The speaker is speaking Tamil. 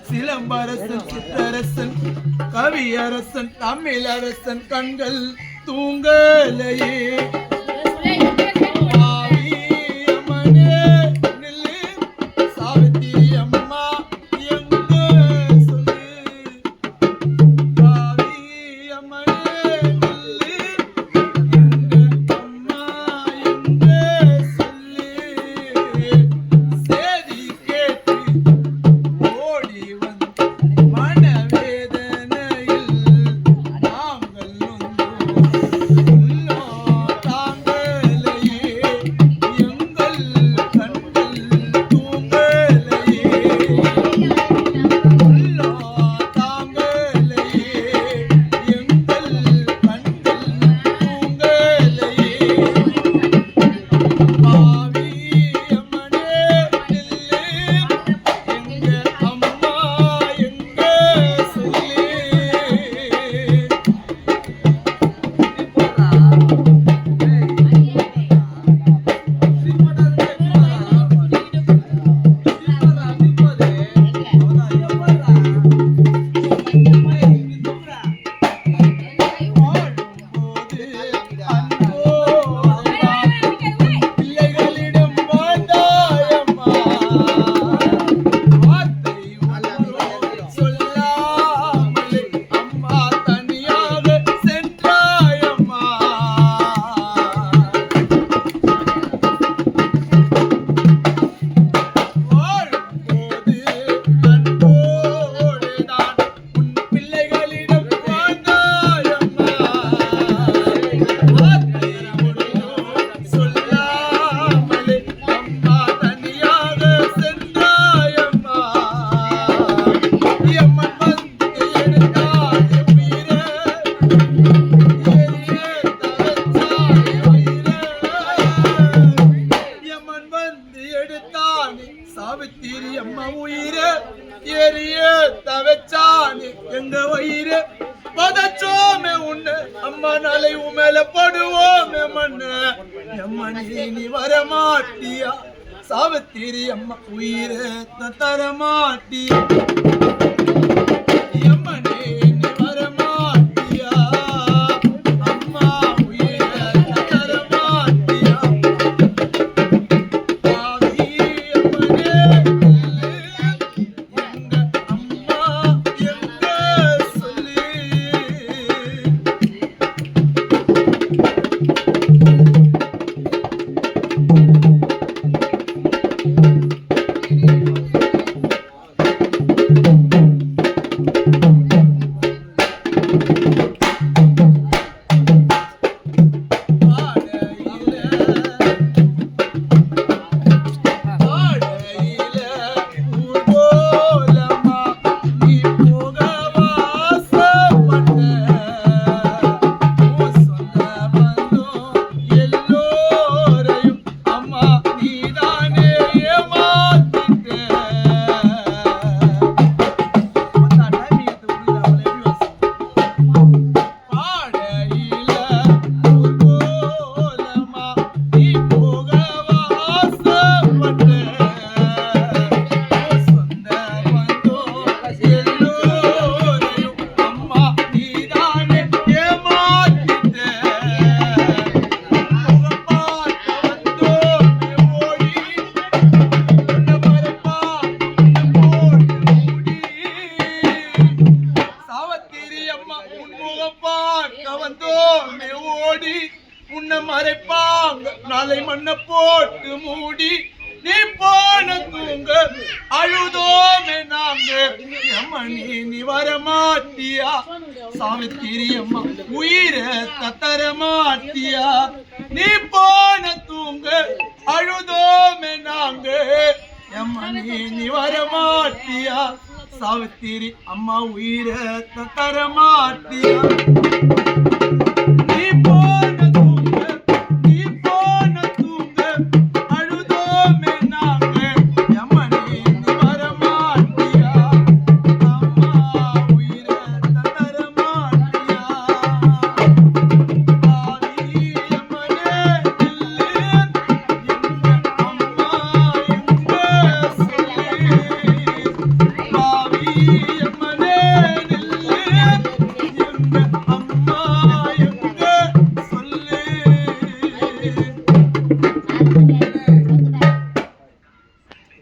சிலம்பரசன் சிற்றரசன் கவியரசன் தமிழரசன் கண்கள் தூங்கலையே சாவித்திரி அம்மா உயிரே எரிய தவச்சானி எங்க வயிறு பதச்சோமே உன்ன அம்மா நாளை உமேல படுவோமே மண்ணு எம்மனி நீ வரமாட்டியா சாவித்திரி அம்மா உயிரே தரமாட்டியா எம்மனி உன்னை மறைப்பாங்க நாளை மண்ணை போட்டு மூடி நீ போன தூங்க அழுதோமே நாங்க எம்மணி நீ வரமாட்டியா சாவித்திரி அம்மா உயிரை தரமாட்டியா நீ போன தூங்க அழுதோமே நாங்க எம்மணி நீ வரமாட்டியா சாவித்திரி அம்மா உயிரை தரமாட்டியா